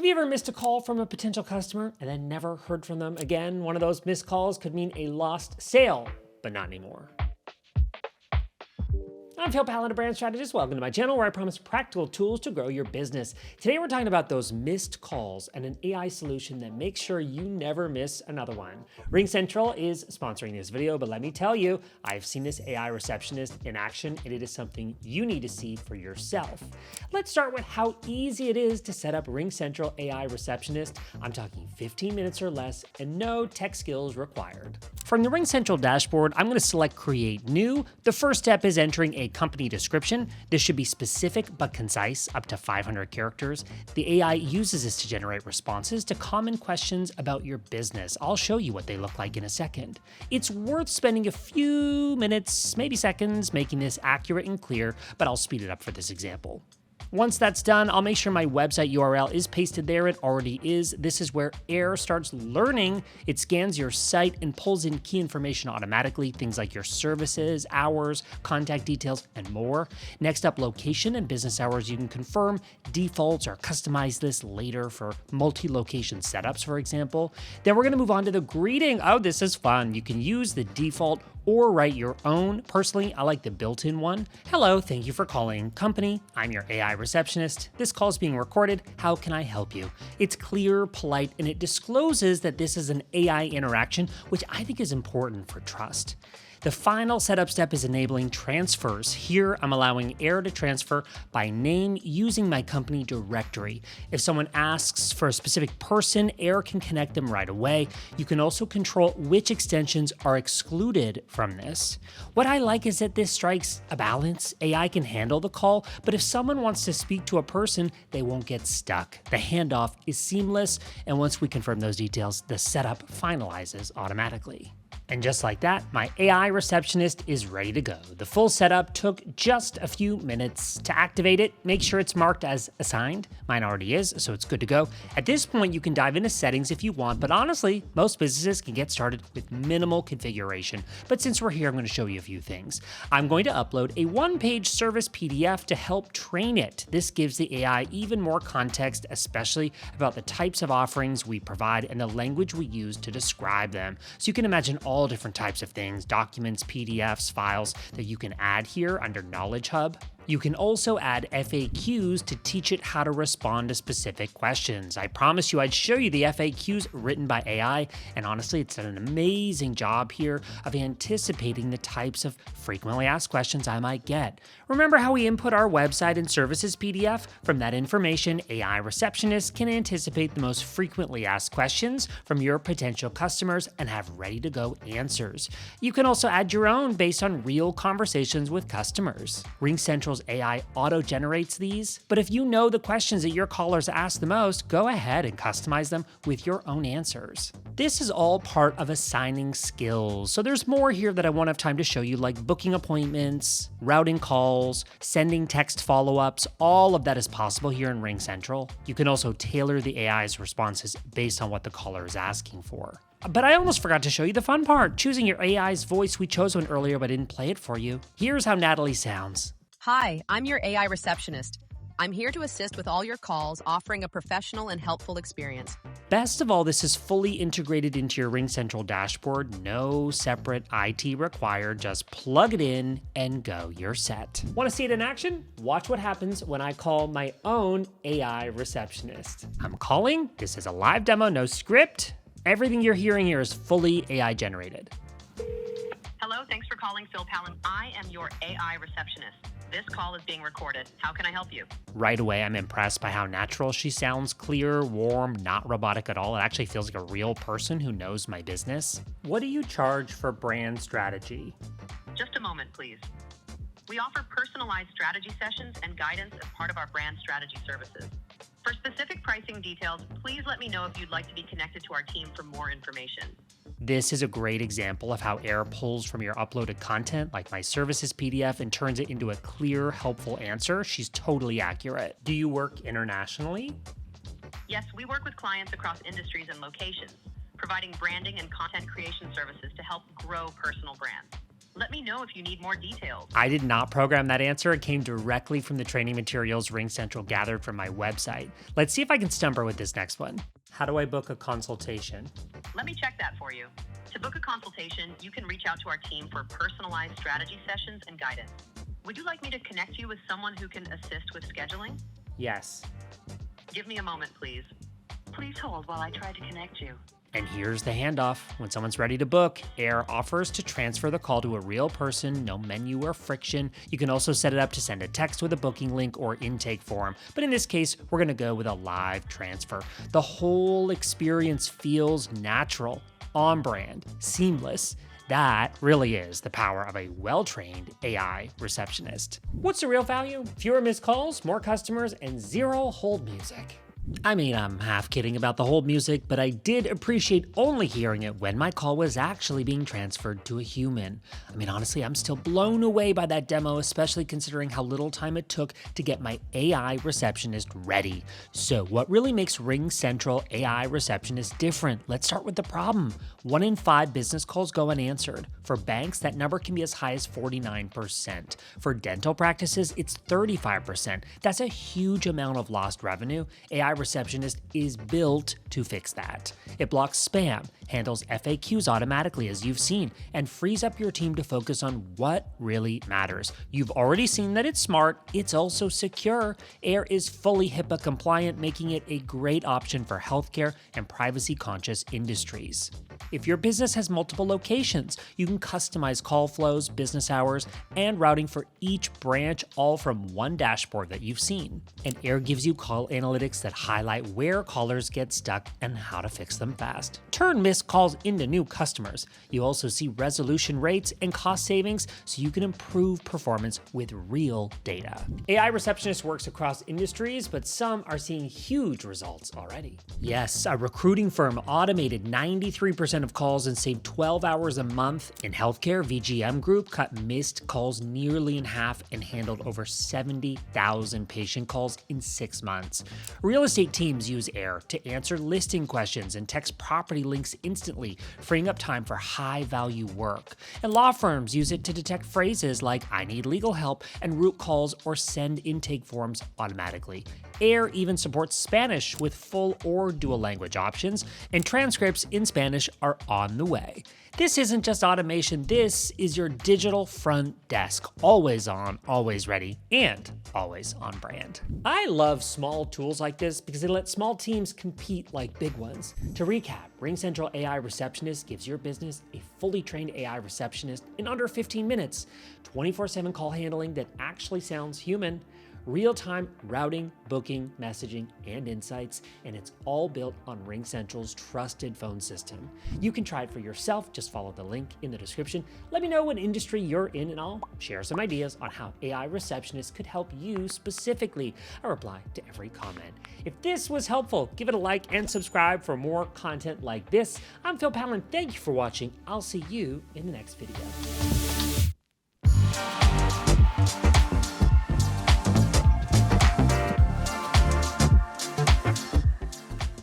Have you ever missed a call from a potential customer and then never heard from them again? One of those missed calls could mean a lost sale, but not anymore. I'm Pallen, a brand strategist. Welcome to my channel where I promise practical tools to grow your business. Today we're talking about those missed calls and an AI solution that makes sure you never miss another one. RingCentral is sponsoring this video, but let me tell you, I've seen this AI receptionist in action and it is something you need to see for yourself. Let's start with how easy it is to set up RingCentral AI receptionist. I'm talking 15 minutes or less and no tech skills required. From the RingCentral dashboard, I'm going to select Create New. The first step is entering a company description. This should be specific but concise, up to 500 characters. The AI uses this to generate responses to common questions about your business. I'll show you what they look like in a second. It's worth spending a few minutes, maybe seconds, making this accurate and clear, but I'll speed it up for this example. Once that's done, I'll make sure my website URL is pasted there. It already is. This is where AIR starts learning. It scans your site and pulls in key information automatically, things like your services, hours, contact details, and more. Next up, location and business hours. You can confirm defaults or customize this later for multi-location setups, for example. Then we're gonna move on to the greeting. Oh, this is fun. You can use the default or write your own. Personally, I like the built-in one. Hello, thank you for calling company. I'm your AI receptionist. This call is being recorded. How can I help you? It's clear, polite, and it discloses that this is an AI interaction, which I think is important for trust. The final setup step is enabling transfers. Here, I'm allowing AIR to transfer by name using my company directory. If someone asks for a specific person, AIR can connect them right away. You can also control which extensions are excluded from this. What I like is that this strikes a balance. AI can handle the call, but if someone wants to speak to a person, they won't get stuck. The handoff is seamless, and once we confirm those details, the setup finalizes automatically. And just like that, my AI receptionist is ready to go. The full setup took just a few minutes. To activate it, make sure it's marked as assigned. Mine already is, so it's good to go. At this point, you can dive into settings if you want, but honestly, most businesses can get started with minimal configuration. But since we're here, I'm going to show you a few things. I'm going to upload a one-page service PDF to help train it. This gives the AI even more context, especially about the types of offerings we provide and the language we use to describe them. So you can imagine all different types of things, documents, PDFs, files that you can add here under Knowledge Hub. You can also add FAQs to teach it how to respond to specific questions. I promised you I'd show you the FAQs written by AI, and honestly, it's done an amazing job here of anticipating the types of frequently asked questions I might get. Remember how we input our website and services PDF? From that information, AI Receptionist can anticipate the most frequently asked questions from your potential customers and have ready-to-go answers. You can also add your own based on real conversations with customers. RingCentral's AI auto-generates these, but if you know the questions that your callers ask the most, go ahead and customize them with your own answers. This is all part of assigning skills, so there's more here that I won't have time to show you, like booking appointments, routing calls, sending text follow-ups. All of that is possible here in RingCentral. You can also tailor the AI's responses based on what the caller is asking for. But I almost forgot to show you the fun part, choosing your AI's voice. We chose one earlier, but didn't play it for you. Here's how Natalie sounds. Hi, I'm your AI receptionist. I'm here to assist with all your calls, offering a professional and helpful experience. Best of all, this is fully integrated into your RingCentral dashboard. No separate IT required. Just plug it in and go. You're set. Want to see it in action? Watch what happens when I call my own AI receptionist. I'm calling. This is a live demo, no script. Everything you're hearing here is fully AI generated. Hello, thanks for calling Pallen. I am your AI receptionist. This call is being recorded. How can I help you? Right away, I'm impressed by how natural she sounds. Clear, warm, not robotic at all. It actually feels like a real person who knows my business. What do you charge for brand strategy? Just a moment, please. We offer personalized strategy sessions and guidance as part of our brand strategy services. For specific pricing details, please let me know if you'd like to be connected to our team for more information. This is a great example of how AIR pulls from your uploaded content, like my services PDF, and turns it into a clear, helpful answer. She's totally accurate. Do you work internationally? Yes, we work with clients across industries and locations, providing branding and content creation services to help grow personal brands. Let me know if you need more details. I did not program that answer. It came directly from the training materials RingCentral gathered from my website. Let's see if I can stump her with this next one. How do I book a consultation? Let me check that for you. To book a consultation, you can reach out to our team for personalized strategy sessions and guidance. Would you like me to connect you with someone who can assist with scheduling? Yes. Give me a moment, please. Please hold while I try to connect you. And here's the handoff. When someone's ready to book, AIR offers to transfer the call to a real person, no menu or friction. You can also set it up to send a text with a booking link or intake form. But in this case, we're gonna go with a live transfer. The whole experience feels natural, on brand, seamless. That really is the power of a well-trained AI receptionist. What's the real value? Fewer missed calls, more customers, and zero hold music. I mean, I'm half kidding about the hold music, but I did appreciate only hearing it when my call was actually being transferred to a human. I mean, honestly, I'm still blown away by that demo, especially considering how little time it took to get my AI receptionist ready. So what really makes RingCentral AI Receptionist different? Let's start with the problem. 1 in 5 business calls go unanswered. For banks, that number can be as high as 49%. For dental practices, it's 35%. That's a huge amount of lost revenue. AI Receptionist is built to fix that. It blocks spam, handles FAQs automatically as you've seen, and frees up your team to focus on what really matters. You've already seen that it's smart, it's also secure. AIR is fully HIPAA compliant, making it a great option for healthcare and privacy-conscious industries. If your business has multiple locations, you can customize call flows, business hours, and routing for each branch, all from one dashboard that you've seen. And AIR gives you call analytics that highlight where callers get stuck and how to fix them fast. Turn missed calls into new customers. You also see resolution rates and cost savings, so you can improve performance with real data. AI Receptionist works across industries, but some are seeing huge results already. Yes, a recruiting firm automated 93% of calls and saved 12 hours a month. In healthcare, VGM Group cut missed calls nearly in half and handled over 70,000 patient calls in 6 months. Real estate teams use AIR to answer listing questions and text property links instantly, freeing up time for high-value work. And law firms use it to detect phrases like "I need legal help" and route calls or send intake forms automatically. AIR even supports Spanish with full or dual language options, and transcripts in Spanish are on the way. This isn't just automation, this is your digital front desk, always on, always ready, and always on brand. I love small tools like this because they let small teams compete like big ones. To recap, RingCentral AI Receptionist gives your business a fully trained AI receptionist in under 15 minutes, 24/7 call handling that actually sounds human, real-time routing, booking, messaging, and insights, and it's all built on RingCentral's trusted phone system. You can try it for yourself, just follow the link in the description. Let me know what industry you're in and I'll share some ideas on how AI Receptionist could help you specifically. I reply to every comment. If this was helpful, give it a like and subscribe for more content like this. I'm Pallen, thank you for watching. I'll see you in the next video.